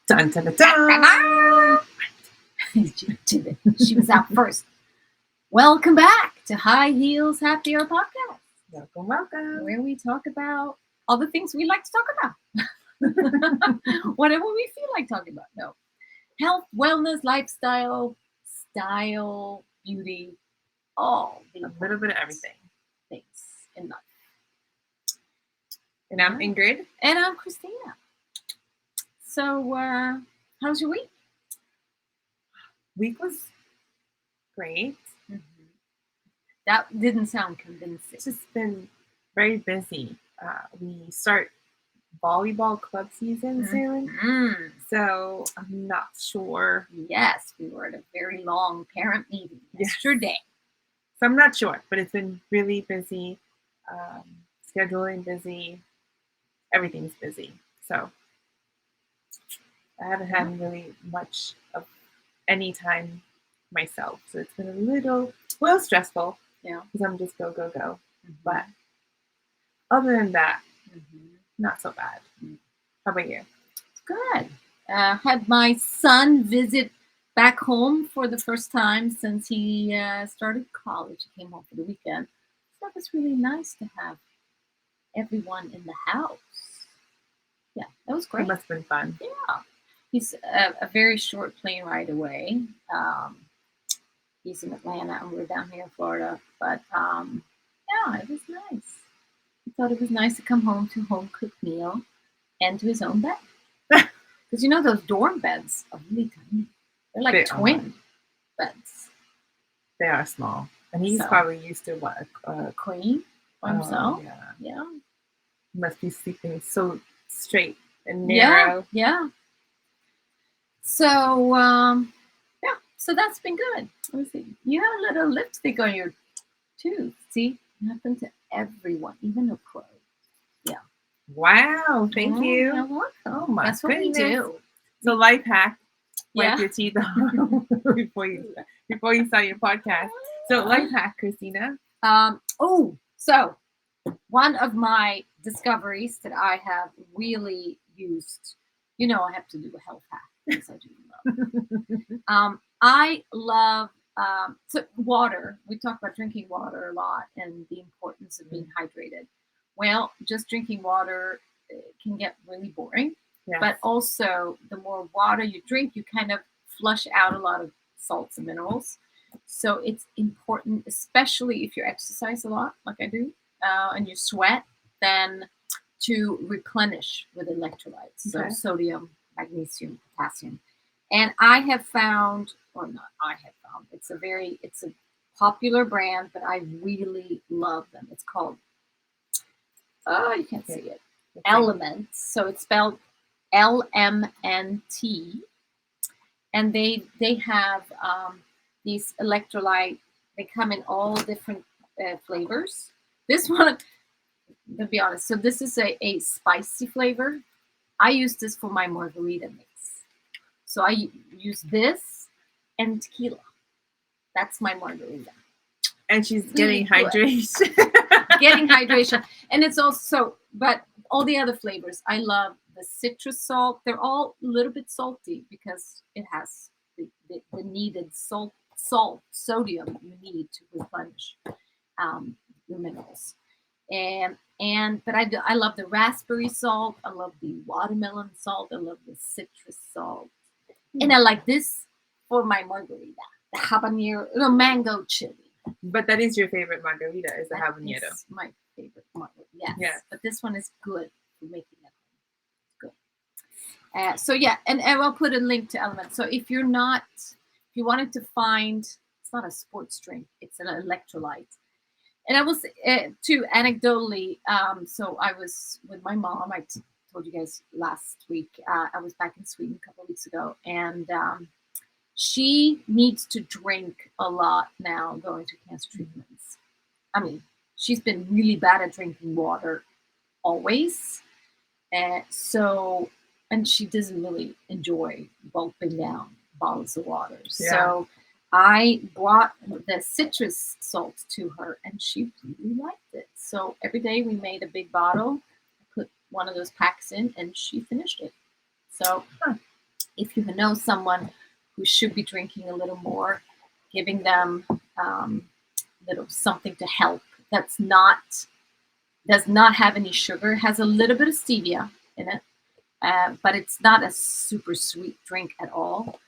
Dun, dun, dun, dun. She was out first. Welcome back to High Heels Happier Podcast, Welcome, welcome. where we talk about all the things we like to talk about. Whatever we feel like talking about. No. Health, wellness, lifestyle, style, beauty, all the A little bit of everything. things in life. And I'm Ingrid. And I'm Christina. So, how's your week? Week was great. That didn't sound convincing. It's just been very busy. We start volleyball club season soon. Mm. So I'm not sure. Yes, we were at a very long parent meeting Yes. yesterday. So I'm not sure, but it's been really busy. Scheduling busy. Everything's busy. So I haven't had really much of any time myself. So it's been a little stressful. Yeah. Because I'm just go. But other than that, not so bad. How about you? Good. Had my son visit back home for the first time since he started college. He came home for the weekend. So that was really nice to have everyone in the house. Yeah, that was It great. must have been fun. Yeah. He's a very short plane ride away. He's in Atlanta and we're down here in Florida. But yeah, it was nice. He thought it was nice to come home to a home-cooked meal and to his own bed. Because you know those dorm beds are really tiny. They're like They twin beds. They are small. And he's So. probably used to what? Queen by himself. Yeah. Yeah. He must be sleeping so straight and narrow. Yeah. So, yeah. So that's been good. Let me see. You have a little lipstick on your tooth. See? It happened to everyone, even a pro. Wow. Thank you. You're welcome. Oh my That's what we goodness. do. So life hack. Yeah. Wipe your teeth before you start your podcast. So life hack, Christina. So one of my discoveries that I have really used, I have to do a health hack because I do love. I love so water. We talk about drinking water a lot and the importance of being hydrated. Well, just drinking water can get really boring. Yes. But also, the more water you drink, you kind of flush out a lot of salts and minerals. So it's important, especially if you exercise a lot, like I do, and you sweat, then to replenish with electrolytes. Okay. So sodium, magnesium, potassium. And I have found, or not I have found, it's a popular brand, but I really love them. It's called, you can't see it, Elements. So it's spelled LMNT, and they have these electrolyte. They come in all different flavors. This one, to be honest, so this is a spicy flavor. I use this for my margarita mix. So I use this and tequila. That's my margarita. And she's Really getting hydration. Getting hydration. And it's also, but all the other flavors, I love the citrus salt. They're all a little bit salty because it has the needed sodium you need to replenish your minerals. But I love the raspberry salt. I love the watermelon salt. I love the citrus salt. And I like this for my margarita, the habanero, the mango chili. But that is your favorite margarita, is the habanero. It's my favorite margarita. Yes. Yes. But this one is good for making it good. So yeah, and I'll put a link to Element. So if you wanted to find, it's not a sports drink, it's an electrolyte. And I was too anecdotally. So I was with my mom. I told you guys last week. I was back in Sweden a couple of weeks ago, and she needs to drink a lot now going to cancer treatments. I mean, she's been really bad at drinking water always. And she doesn't really enjoy gulping down bottles of water. Yeah. So I brought the citrus salt to her and she really liked it. So every day we made a big bottle, put one of those packs in, and she finished it. So if you know someone who should be drinking a little more, giving them little something to help that's not does not have any sugar, has a little bit of stevia in it, but it's not a super sweet drink at all.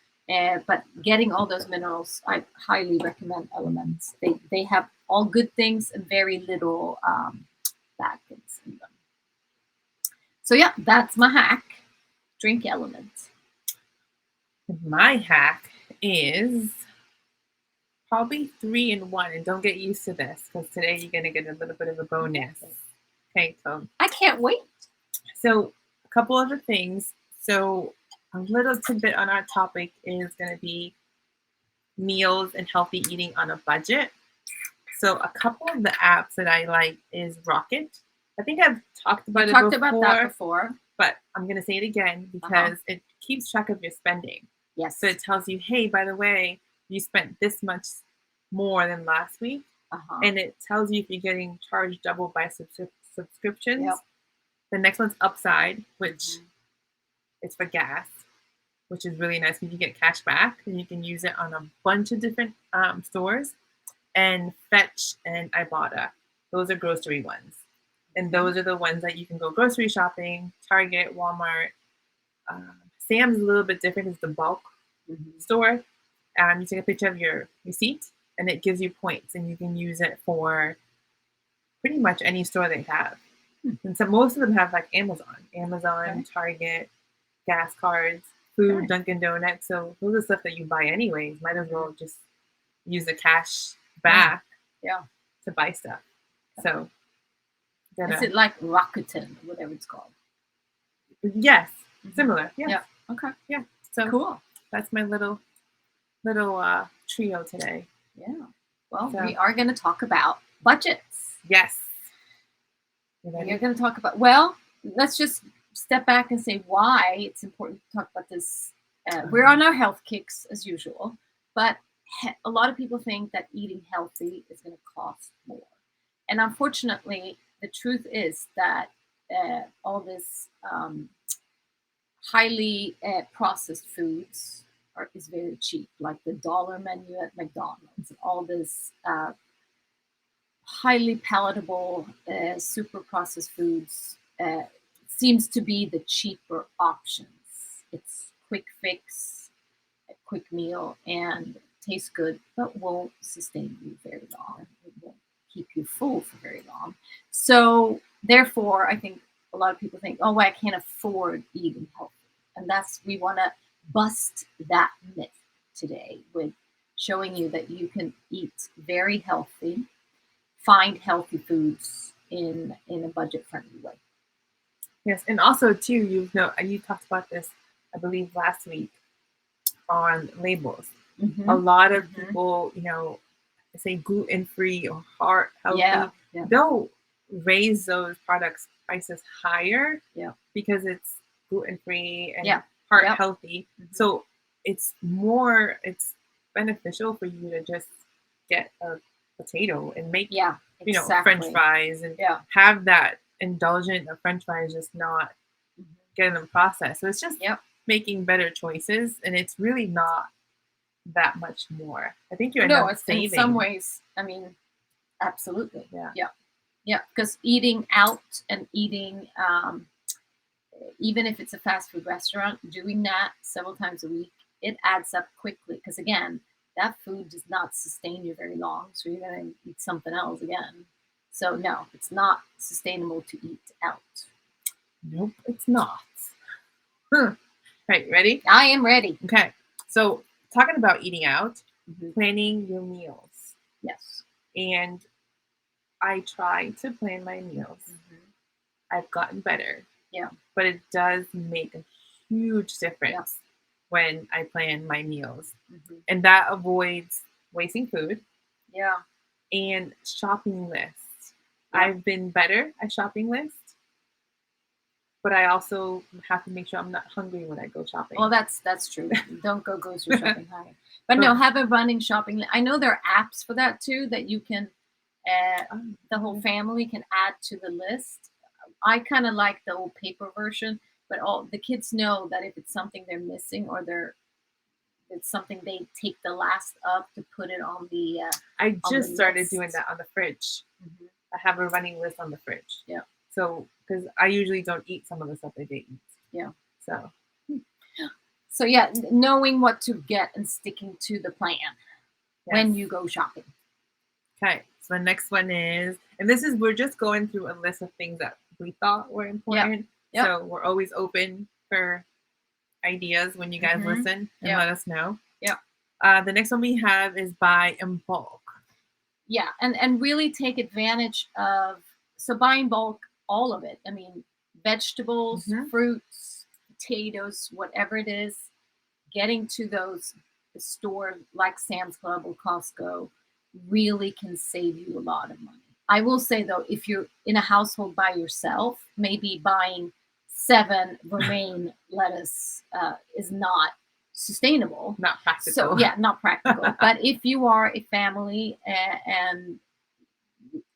But getting all those minerals, I highly recommend Elements. They have all good things and very little bad things in them. So yeah, that's my hack. Drink Elements. My hack is probably 3-in-1, and don't get used to this because today you're gonna get a little bit of a bonus. Okay, so I can't wait. So a couple other things. So a little tidbit on our topic is going to be meals and healthy eating on a budget. So a couple of the apps that I like is Rocket. I think I've talked about Talked about that before. but I'm going to say it again because it keeps track of your spending. Yes. So it tells you, hey, by the way, you spent this much more than last week. And it tells you if you're getting charged double by subscriptions. Yep. The next one's Upside, which is for gas, which is really nice because you get cash back and you can use it on a bunch of different stores. And Fetch and Ibotta, those are grocery ones. And those are the ones that you can go grocery shopping, Target, Walmart. Sam's is a little bit different. It's the bulk store. You take a picture of your receipt and it gives you points and you can use it for pretty much any store they have. And so most of them have like Amazon, Target, gas cards, food, Dunkin' Donuts. So those are stuff that you buy anyways. Might as well just use the cash back to buy stuff. So is it like Rakuten, whatever it's called? Yes, similar. Yes. Yeah. Okay. Yeah. So cool. That's my little trio today. Yeah. Well, we are going to talk about budgets. Yes. You're going to talk about, well, let's just step back and say why it's important to talk about this. We're on our health kicks as usual, but a lot of people think that eating healthy is going to cost more. And unfortunately, the truth is that all this highly processed foods is very cheap, like the dollar menu at McDonald's, and all this highly palatable, super processed foods seems to be the cheaper options. It's quick fix, a quick meal, and tastes good, but won't sustain you very long. It won't keep you full for very long. So therefore, I think a lot of people think, oh, well, I can't afford eating healthy. And we want to bust that myth today with showing you that you can eat very healthy, find healthy foods in a budget-friendly way. Yes, and also too, you talked about this, I believe, last week on labels. A lot of people, say gluten-free or heart healthy, they'll raise those products prices higher because it's gluten-free and heart healthy. So it's beneficial for you to just get a potato and make French fries and have that indulgent of French fries, just not getting them processed. So it's just making better choices, and it's really not that much more. I think you end up saving. In some ways, I mean, absolutely. Yeah. Because eating out and eating, even if it's a fast food restaurant, doing that several times a week, it adds up quickly. Because again, that food does not sustain you very long, so you're going to eat something else again. So no, it's not sustainable to eat out. Nope, it's not. Right, ready? I am ready. Okay, so talking about eating out, planning your meals. Yes. And I try to plan my meals. I've gotten better. Yeah. But it does make a huge difference when I plan my meals. And that avoids wasting food. Yeah. And shopping lists. I've been better at shopping lists, but I also have to make sure I'm not hungry when I go shopping. Well, that's true. Don't go grocery shopping hungry. But no, have a running shopping list. I know there are apps for that too, that you can, the whole family can add to the list. I kind of like the old paper version, but all the kids know that if it's something they're missing or it's something they take the last of to put it I on the just started doing list. that on the fridge. Mhm. I have a running list on the fridge. Yeah. So, because I usually don't eat some of the stuff that they eat. Yeah. So, So yeah, knowing what to get and sticking to the plan when yes. you go shopping. Okay. So the next one is, and this is, we're just going through a list of things that we thought were important. Yep. So we're always open for ideas when you guys Mhm. listen and Yep. let us know. Yep. The next one we have is buy in bulk. Yeah, and really take advantage of buying bulk, all of it. I mean, vegetables, Mhm. fruits, potatoes, whatever it is, getting to those stores like Sam's Club or Costco really can save you a lot of money. I will say though, if you're in a household by yourself, maybe buying 7 romaine lettuce is not sustainable. Not practical. So yeah, not practical. But if you are a family and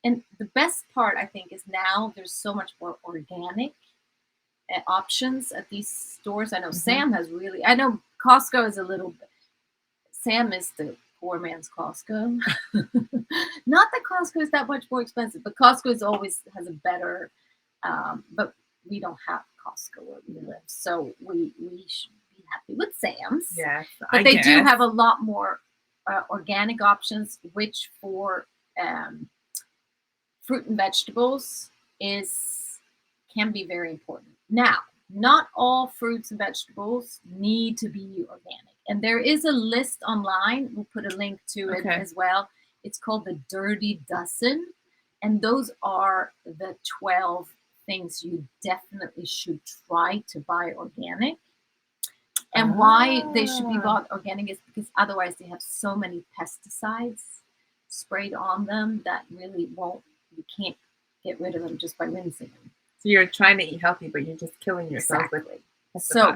the best part I think is now there's so much more organic options at these stores. I know Sam has really. I know Costco is a little bit. Sam is the poor man's Costco. Not that Costco is that much more expensive, but Costco is always has a better. But we don't have Costco where we live, so we should be happy with Sam's. Yes, But they do have a lot more organic options, which for fruit and vegetables can be very important. Now, not all fruits and vegetables need to be organic. And there is a list online. We'll put a link to it as well. It's called the Dirty Dozen. And those are the 12 things you definitely should try to buy organic. And why they should be bought organic is because otherwise they have so many pesticides sprayed on them that really you can't get rid of them just by rinsing them. So you're trying to eat healthy, but you're just killing yourself exactly.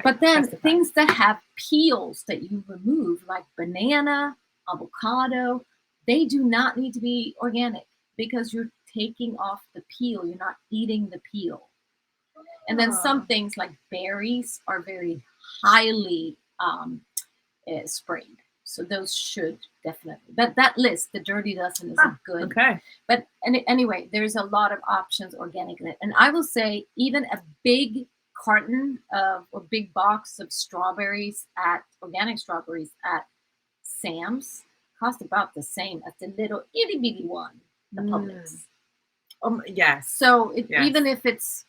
But then things that have peels that you remove, like banana, avocado, they do not need to be organic because you're taking off the peel. You're not eating the peel. And then some things like berries are very highly sprayed. So those should definitely. That list, the Dirty Dozen, is a good. Okay. But anyway, there's a lot of options organic in it. And I will say even a big carton or big box of organic strawberries at Sam's cost about the same as the little itty bitty one, the Publix. Yes. So even if it's,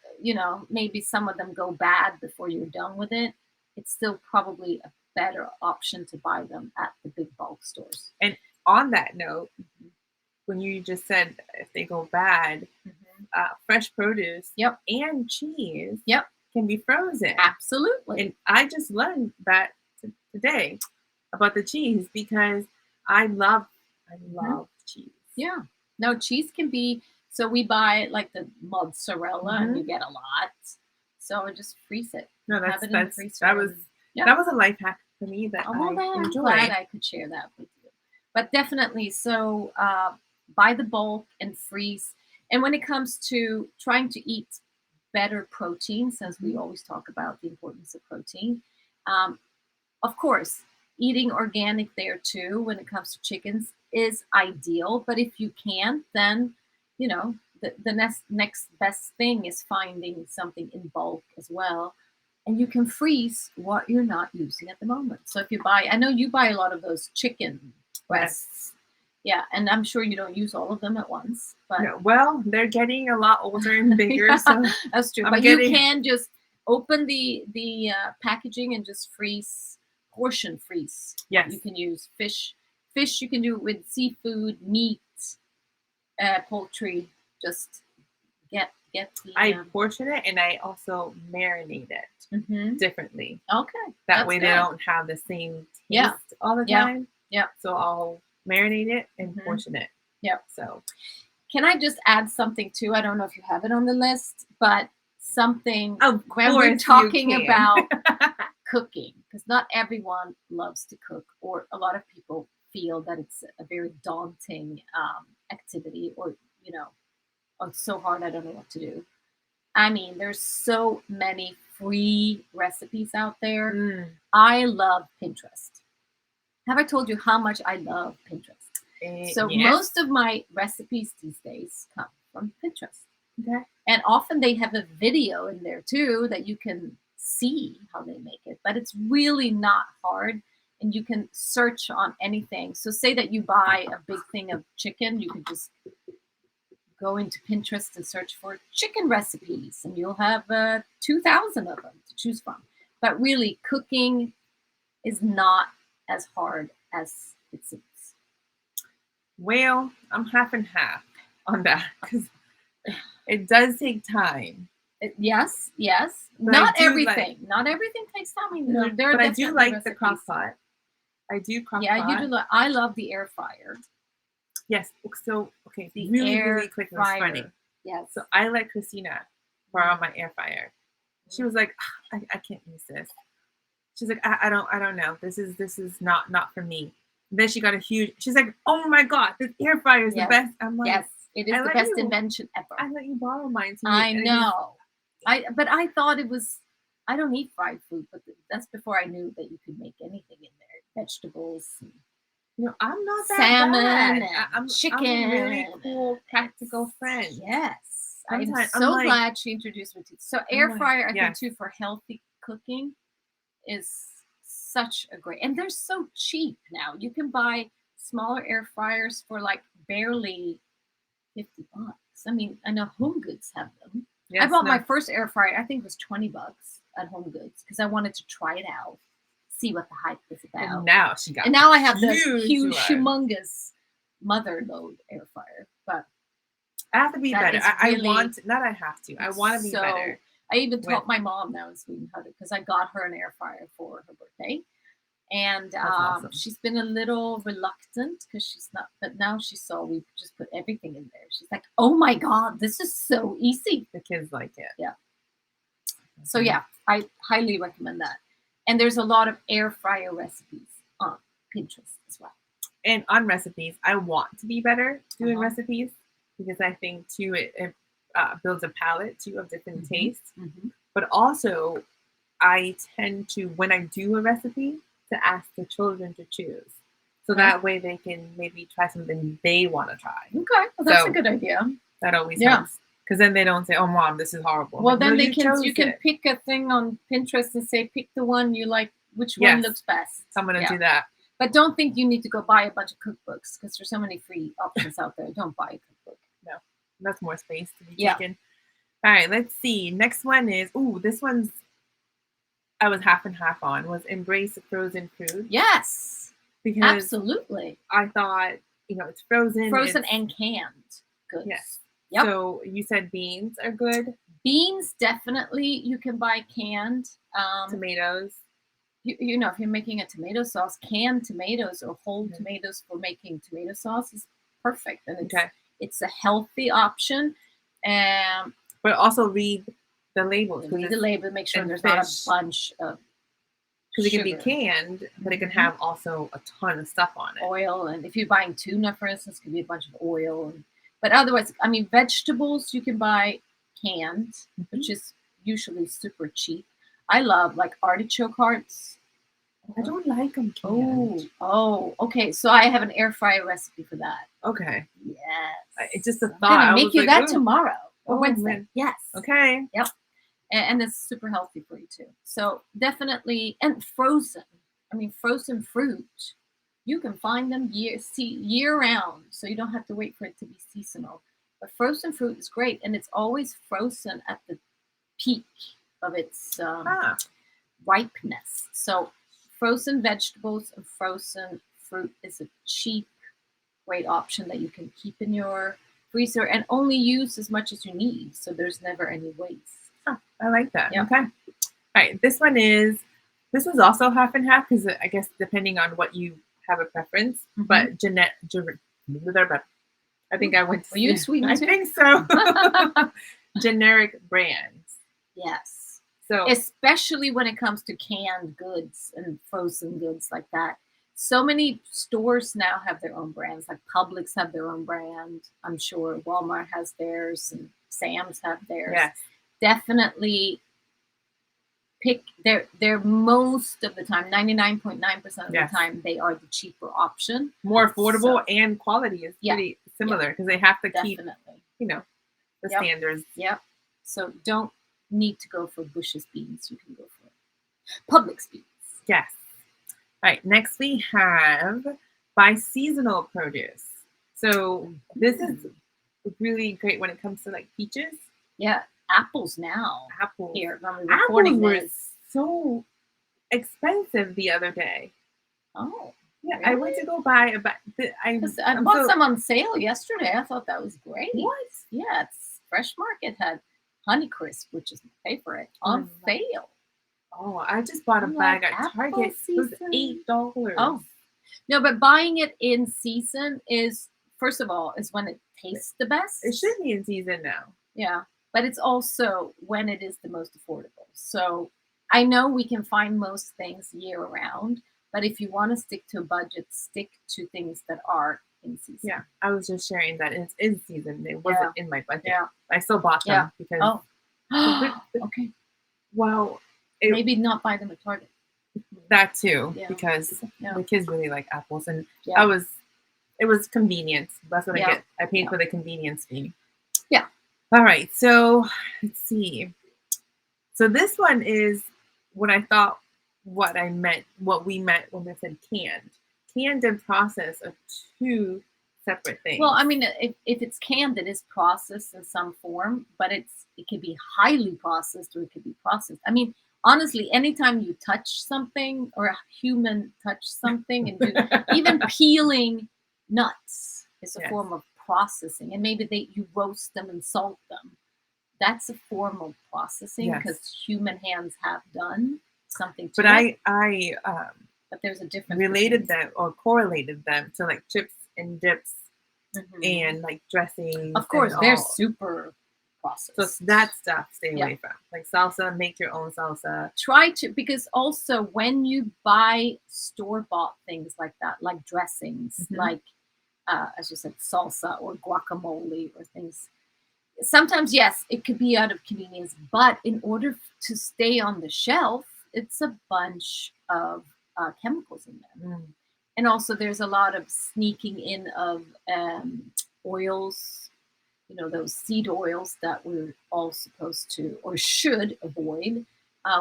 maybe some of them go bad before you're done with it, it's still probably a better option to buy them at the big bulk stores. And on that note, when you just said if they go bad, fresh produce and cheese can be frozen. Absolutely. And I just learned that today about the cheese because I love cheese. Yeah. No, cheese can be, so we buy like the mozzarella and you get a lot. So I just freeze it. No, that was a life hack for me that I enjoyed. I'm glad I could share that with you. But definitely, so buy the bulk and freeze. And when it comes to trying to eat better protein, since we always talk about the importance of protein, of course, eating organic there too when it comes to chickens is ideal. But if you can't, then, the next best thing is finding something in bulk as well. And you can freeze what you're not using at the moment. So if you I know you buy a lot of those chicken breasts. Yeah, and I'm sure you don't use all of them at once. But no, well, they're getting a lot older and bigger. So that's true. You can just open the packaging and just portion freeze. Yes. You can use fish. Fish you can do it with seafood, meat, poultry. Just get the. I portion it and I also marinate it differently. Okay. That way they don't have the same taste all the time. Yeah. So I'll marinate it and portion it. Yeah. So can I just add something too? I don't know if you have it on the list, but something when we're talking about cooking, because not everyone loves to cook, or a lot of people feel that it's a very daunting activity, or oh, it's so hard, I don't know what to do. I mean, there's so many free recipes out there. Mm. I love Pinterest. Have I told you how much I love Pinterest? So Yes. most of my recipes these days come from Pinterest. Okay. And often they have a video in there too that you can see how they make it, but it's really not hard. And you can search on anything. So say that you buy a big thing of chicken, you can just go into Pinterest and search for chicken recipes, and you'll have 2,000 of them to choose from. But really, cooking is not as hard as it seems. Well, I'm half and half on that because it does take time. Yes. But I Not do everything. Not everything takes time. I mean, there are but I do definitely like the recipes. crock pot. I do crock Yeah, pot. you do. I love the air fryer. Yes. So, okay, The really, air really quick and fryer. funny. Yes. So I let Christina borrow my air fryer. She was like, I can't use this. She's like, I don't know. This is not for me. Then she got a huge. She's like, oh my god, this air fryer is the best. I'm like, yes, it is I the let best you- invention ever. I let you borrow mine. So I know. But I thought it was. I don't eat fried food, but that's before I knew that you could make anything in there. Vegetables, and I'm not that salmon, bad. and I'm chicken. a really cool, practical friend. Yes, I'm Sometimes so I'm like- glad she introduced me to. So air like, fryer, I yes. think too, for healthy cooking, is such a great. And they're so cheap now. You can buy smaller air fryers for like barely $50. I mean, I know Home Goods have them. Yes, I bought no. my first air fryer. I think it was $20 at Home Goods because I wanted to try it out, see what the hype was about. And now she got. And now I have the huge one. humongous mother load air fryer. But I have to be that better. is I really- want. Not I have to. I want to be so- better. I even taught With- my mom now in Sweden how to, because I got her an air fryer for her birthday. And awesome. she's been a little reluctant because she's not, but now she saw we just put everything in there. She's like, oh my God, this is so easy. The kids like it. Yeah. So yeah, I highly recommend that. And there's a lot of air fryer recipes on Pinterest as well. And on recipes, I want to be better doing Uh-huh. recipes because I think too it builds a palette too of different Mhm. tastes. But also, I tend to when I do a recipe to ask the children to choose, so Okay. that way they can maybe try something they want to try. Okay, well, that's So- a good idea. That always Yeah. helps because then they don't say, "Oh, mom, this is horrible." Well, Like, then "No, you can chose can it." pick a thing on Pinterest and say pick the one you like, which one Yes. looks best. So I'm gonna Yeah. do that. But don't think you need to go buy a bunch of cookbooks because there's so many free options out there. Don't buy a cookbook. That's more space to be Yeah. taken. All right, let's see. Next one is this one's I was half and half on was embrace frozen food Yes, because absolutely. I thought it's frozen, Frozen it's- and canned goods. yes. Yep. So you said beans are good, Beans definitely you can buy canned. tomatoes. You know, if you're making a tomato sauce, canned tomatoes or whole Mhm. tomatoes for making tomato sauce is perfect, and Okay, it's a healthy option. but also read the labels Read the label, make sure and there's not a fish. bunch of because it can be sugar. canned, but it can Mhm. have also a ton of stuff on it. oil, and if you're buying tuna, for instance, it could be a bunch of oil. But otherwise, I mean, vegetables you can buy canned, which is usually super cheap. I love like artichoke hearts. I don't like them canned. Okay. So I have an air fryer recipe for that. Okay, Yes, it's just a I'm thought. gonna I make was you like, that "Ooh." tomorrow or Oh, Wednesday. man. Yes. Okay. And it's super healthy for you too. So definitely, and frozen. I mean, frozen fruit. You can find them year round, so you don't have to wait for it to be seasonal. But frozen fruit is great, and it's always frozen at the peak of its ripeness. So frozen vegetables and frozen fruit is a cheap, great option that you can keep in your freezer and only use as much as you need. So there's never any waste. I like that. Yeah. Okay. All right. This was also half and half because I guess depending on what you have a preference, Mhm. but I think I went. Were you in Sweden I too? think so. Generic brands. Yes. So Especially when it comes to canned goods and frozen goods like that. So many stores now have their own brands, like Publix have their own brand. I'm sure Walmart has theirs and Sam's have theirs. yes, Definitely pick. They're most of the time, 99.9% of the Yes. time, they are the cheaper option. More affordable So- and quality is Yeah. pretty similar because they have to keep, Definitely. the Yep. standards. Yep. So don't need to go for Bush's beans. You can go for Publix beans. Yes. All right. Next we have buy seasonal produce. So this is really great when it comes to like peaches, Yeah, apples now. apples. Here, when we're Apples recording were this. so expensive the other day. Oh, Yeah, I went to go buy I I'm bought so- some on sale yesterday. I thought that was great. What? Yeah, it's Fresh Market had Honeycrisp, which is my favorite, on sale. Oh, I just bought a I'm bag like, at Target. It was apple $8. Oh. No, but buying it in season is, first of all, is when it tastes the best. It should be in season now. Yeah, but it's also when it is the most affordable. So I know we can find most things year round, but if you want to stick to a budget, stick to things that are in season. Yeah, I was just sharing that it's in season. It wasn't in my budget. Yeah. I still bought them because Oh. Okay. well, Maybe not buy them at Target. that too Yeah. because Yeah. the kids really like apples and Yeah. it was convenience. That's what I Yeah. get. I paid Yeah. for the convenience fee. Yeah. All right. So let's see. So this one is what I thought what we meant when we said canned. Canned and processed are two separate things. Well, I mean, if it's canned, it is processed in some form, but it can be highly processed or it could be processed. I mean, honestly, anytime you touch something or a human touch something and do even peeling nuts is a Yes. form of processing, and maybe you roast them and salt them. That's a form of processing Yes. because human hands have done something to But it. I But there's a difference. related them or correlated them to like chips and dips Mhm. and like dressings. Of course, and they're all. super processed. So that stuff stay Yeah. away from. Like salsa, make your own salsa. Try to, because also when you buy store-bought things like that, like dressings, Mhm. like as you said, salsa or guacamole or things, sometimes yes, it could be out of convenience, but in order to stay on the shelf, it's a bunch of chemicals in there. Mm. And also there's a lot of sneaking in of oils, those seed oils that we're all supposed to or should avoid.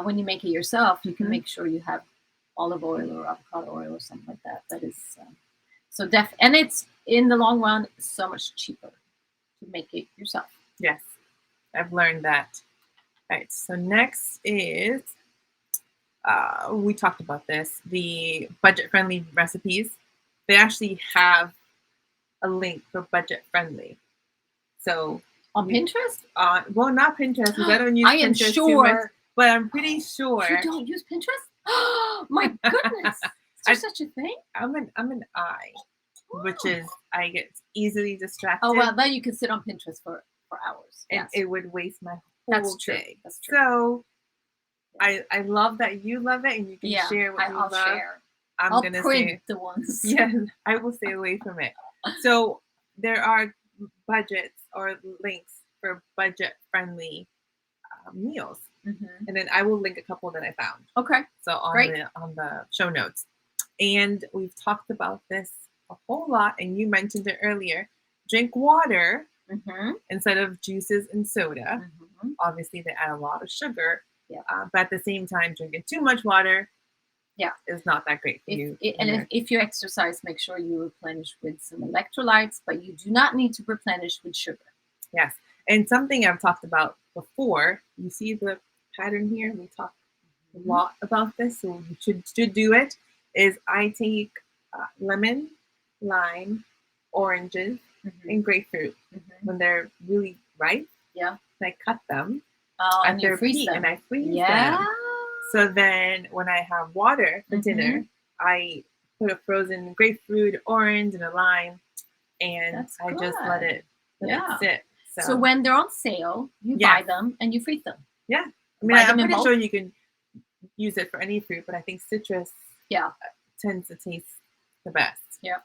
When you make it yourself, you can Mhm. make sure you have olive oil or avocado oil or something like that. That is and it's in the long run so much cheaper to make it yourself. Yes, I've learned that. All right, so next is we talked about this, the budget-friendly recipes. They actually have a link for budget-friendly. So On Pinterest? well, not Pinterest because I don't use I am Pinterest too much, sure but I'm pretty sure you don't use Pinterest. Oh my goodness! Is there such a thing? I'm an I, which is I get easily distracted. Oh well, then you can sit on Pinterest for hours. and Yes. it would waste my whole That's true. day. That's true. So I love that you love it and you can share what you I'll love. share. I'm I'll gonna print say the ones. yes, I will stay away from it. So there are budgets or links for budget friendly meals. Mhm. And then I will link a couple that I found. Okay. So on Great. the show notes. And we've talked about this a whole lot, and you mentioned it earlier. Drink water Mhm. instead of juices and soda. Mhm. Obviously, they add a lot of sugar. Yeah. But at the same time, drinking too much water Yeah. is not that great for you. If you exercise, make sure you replenish with some electrolytes, but you do not need to replenish with sugar. Yes. And something I've talked about before, you see the pattern here? We talked a lot about this, so you should do it, is I take lemon, lime, oranges, and grapefruit when they're really ripe. Yeah. And I cut them And at you their freeze peak them. and I freeze Yeah. them. So then when I have water for dinner, I put a frozen grapefruit, orange, and a lime, and That's I just let it Yeah. sit. So when they're on sale, you Yeah. buy them and you freeze them. Yeah. I mean, buy I'm them in pretty bulk. sure you can use it for any fruit, but I think citrus tends to taste the best. Yeah.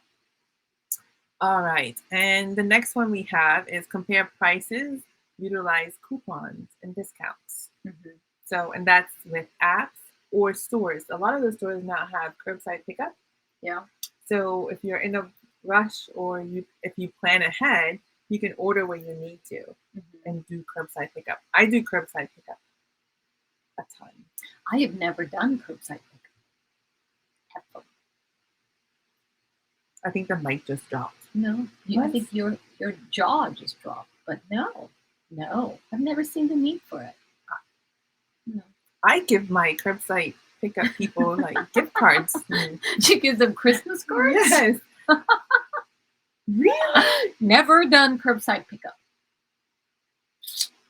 All right. And the next one we have is compare prices, utilize coupons and discounts. Mhm. So, and that's with apps or stores. A lot of the stores now have curbside pickup. Yeah. So if you're in a rush or if you plan ahead, you can order what you need to and do curbside pickup. I do curbside pickup a ton. I have never done curbside pickup. Ever. I think the mic just dropped. No, I think your jaw just dropped. But no, I've never seen the need for it. No. I give my curbside pickup people like gift cards. You give them Christmas cards? Yes. Really? Never done curbside pickup.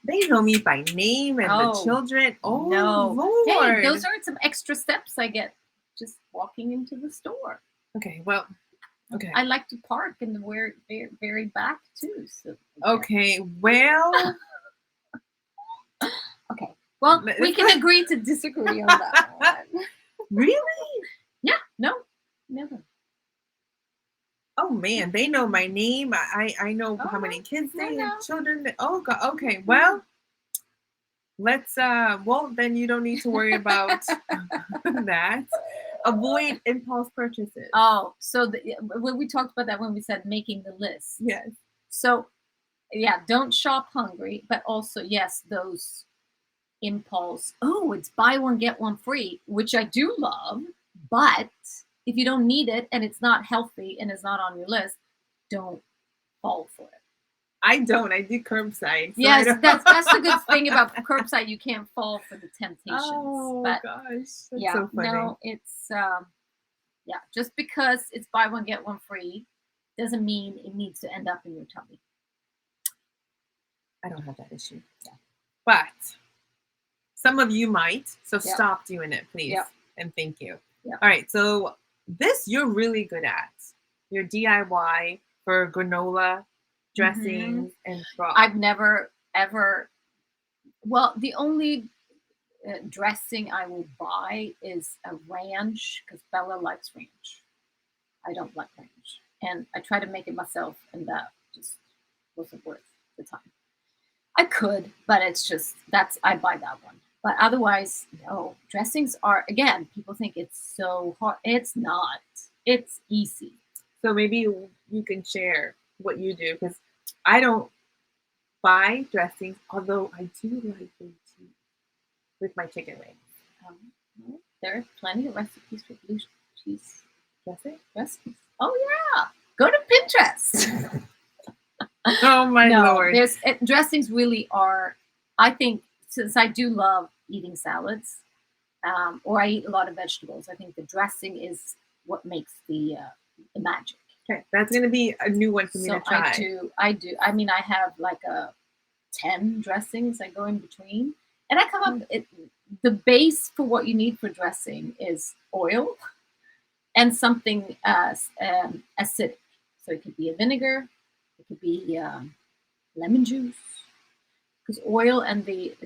They know me by name and the children. Oh no, Lord! Hey, those are some extra steps I get just walking into the store. Okay, well, okay. I like to park in the very, very back too. So okay, well. Okay. Well, we can agree to disagree on that one. Really? Yeah. No. Never. Oh man, they know my name. I know how many kids they have, children. Oh God. Okay. Well, let's. Well, then you don't need to worry about that. Avoid impulse purchases. Oh, so when we talked about that when we said making the list. Yes. So, yeah, don't shop hungry, but also yes, those impulse. Oh, it's buy one get one free, which I do love. But if you don't need it and it's not healthy and it's not on your list, don't fall for it. I don't. I do curbside. So yes, that's the good thing about curbside. You can't fall for the temptations. Oh but gosh, that's yeah, so funny. No, it's yeah. Just because it's buy one get one free doesn't mean it needs to end up in your tummy. I don't have that issue. Yeah. But some of you might. So stop doing it, please. Yep. And thank you. Yep. All right. So this you're really good at. Your DIY for granola dressings and broth. I've never ever. Well, the only dressing I will buy is a ranch because Bella likes ranch. I don't like ranch, and I try to make it myself, and that just wasn't worth the time. I could, but it's just I buy that one. But otherwise, no. Dressings are, again, people think it's so hard. It's not. It's easy. So maybe you can share what you do because I don't buy dressings, although I do like them too with my chicken wings. There are plenty of recipes for blue cheese recipes. Oh yeah, go to Pinterest. Oh my Lord! Dressings really are. I think since I do love eating salads, or I eat a lot of vegetables, I think the dressing is what makes the magic. Okay, that's gonna be a new one for me to try. I do. I mean, I have like 10 dressings I go in between, and I come up. The base for what you need for dressing is oil and something acidic. So it could be a vinegar, it could be lemon juice, because oil and the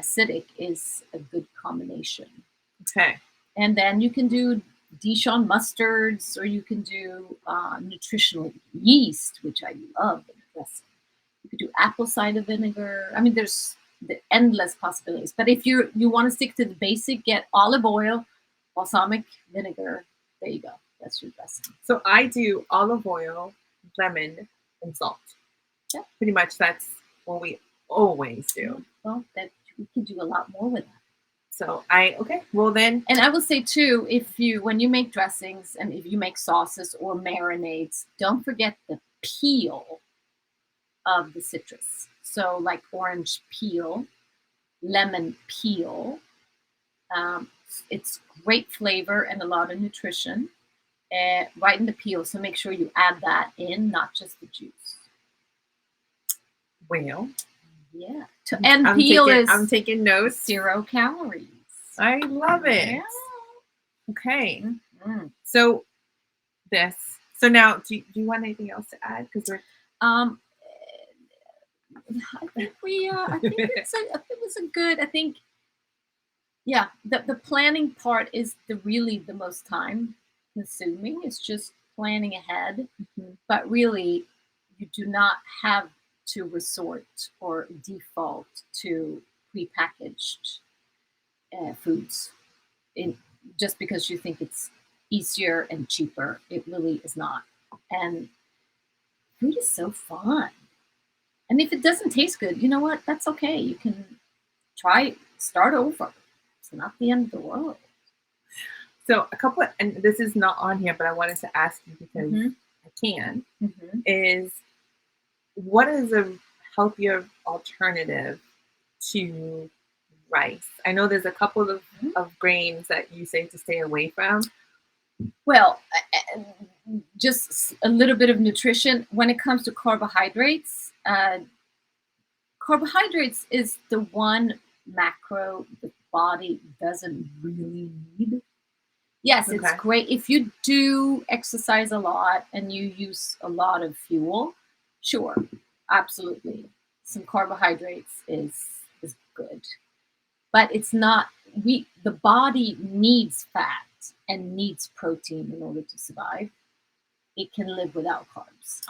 acidic is a good combination. Okay. And then you can do Dijon mustards, or you can do nutritional yeast, which I love in dressing. You could do apple cider vinegar. I mean, there's the endless possibilities. But if you want to stick to the basic, get olive oil, balsamic vinegar. There you go. That's your dressing. So I do olive oil, lemon, and salt. Yeah. Pretty much that's what we always do. Well, that we can do a lot more with that. So well then. And I will say too, when you make dressings and if you make sauces or marinades, don't forget the peel of the citrus. So like orange peel, lemon peel. It's great flavor and a lot of nutrition right in the peel. So make sure you add that in, not just the juice. Well, yeah. I'm taking notes. 0 calories. I love it. Yeah. Okay. Mm-hmm. So now, do you want anything else to add? Because we're I think it was a good. I think, yeah. The planning part is really the most time consuming. It's just planning ahead, but really, you do not have to resort or default to prepackaged foods in just because you think it's easier and cheaper. It really is not. And food is so fun. And if it doesn't taste good, you know what? That's okay. You can start over. It's not the end of the world. So a couple, and this is not on here, but I wanted to ask you because I can, is what is a healthier alternative to rice? I know there's a couple of grains that you say to stay away from. Well, just a little bit of nutrition. When it comes to carbohydrates, carbohydrates is the one macro the body doesn't really need. Yes, it's great if you do exercise a lot and you use a lot of fuel. Sure, absolutely. Some carbohydrates is good, but it's not. The body needs fat and needs protein in order to survive. It can live without carbs.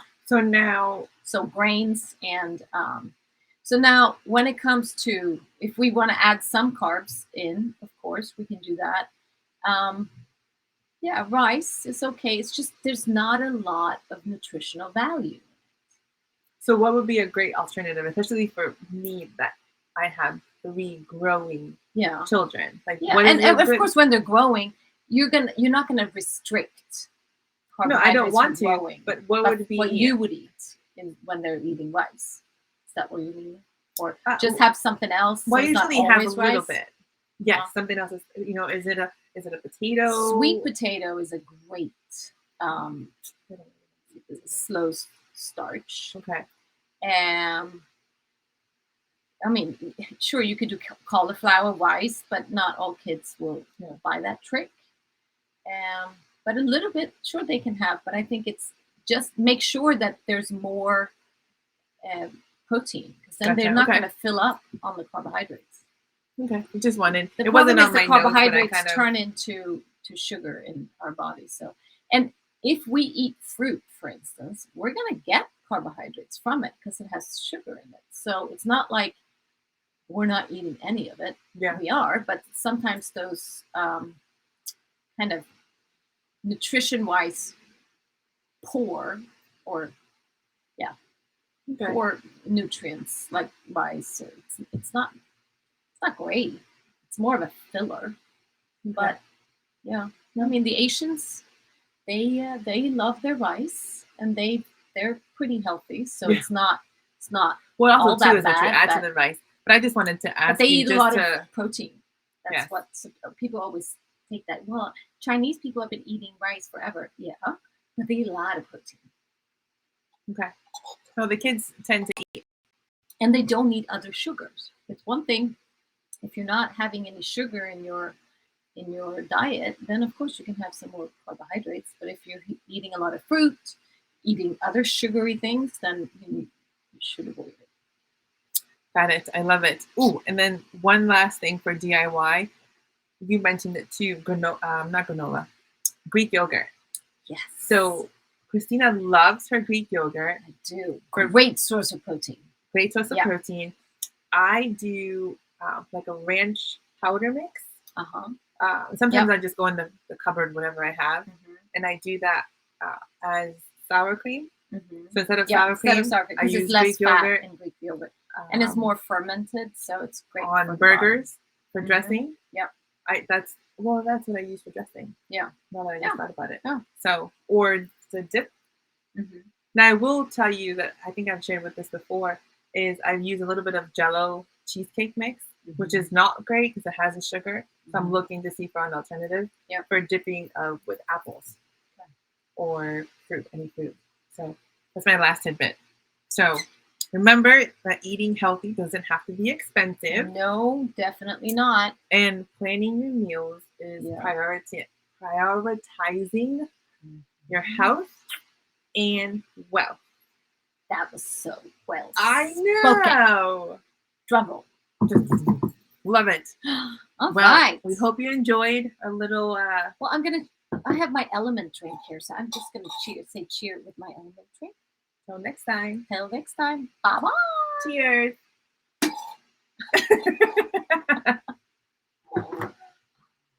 So grains and so now when it comes to if we want to add some carbs in, of course we can do that. Yeah, rice is okay. It's just there's not a lot of nutritional value. So what would be a great alternative, especially for me that I have 3 growing children? Like, what is and of course when they're growing, you're not gonna restrict carbohydrates. No, I don't want to. Growing, but would be what you would eat when they're eating rice? Is that what you mean? Or just have something else? Well, so usually have a little rice? bit. Yes, something else is. Is it a potato? Sweet potato is a great slow starch. Okay. I mean, sure, you could do cauliflower rice, but not all kids will buy that trick. But a little bit, sure, they can have. But I think it's just make sure that there's more protein, because then they're not going to fill up on the carbohydrates. Okay, I just wanted. It wasn't on my notes, carbohydrates turn into sugar in our bodies. So, and if we eat fruit, for instance, we're going to get carbohydrates from it because it has sugar in it. So it's not like we're not eating any of it. Yeah, we are, but sometimes those kind of nutrition-wise poor or poor nutrients like rice, it's not great. It's more of a filler. But I mean the Asians, they love their rice and they're pretty healthy, so it's not well, all also that too is that you add bad. to the rice. But I just wanted to ask. But they you eat a lot of protein. That's what people always take that. Well, Chinese people have been eating rice forever. Yeah, but they eat a lot of protein. Okay. So the kids tend to eat, and they don't eat other sugars. It's one thing if you're not having any sugar in your diet, then of course you can have some more carbohydrates. But if you're eating a lot of fruit, eating other sugary things, then you should avoid it. Got it. I love it. Ooh, and then one last thing for DIY. You mentioned it too. Not granola, Greek yogurt. Yes. So Christina loves her Greek yogurt. I do. Great source of protein. Great source of protein. I do like a ranch powder mix. Sometimes I just go in the cupboard, whatever I have, and I do that as sour cream. So instead of sour cream, I use Greek yogurt. In Greek yogurt. And it's more fermented, so it's great on burgers for dressing. Yep. That's what I use for dressing. Yeah. Now that I just thought about it. Yeah. So, or the dip. Now I will tell you that I think I've shared with this before. Is I've used a little bit of Jell-O cheesecake mix, which is not great because it has a sugar. So I'm looking to see for an alternative for dipping with apples or fruit, any fruit. So that's my last tidbit. So. Remember that eating healthy doesn't have to be expensive. No, definitely not. And planning your meals is prioritizing your health and wealth. That was so well I know. Drum roll. Just love it. All right. We hope you enjoyed a little. Well, I have my element drink here, so I'm just gonna say cheer with my element drink. Till next time. Bye-bye. Cheers. cool.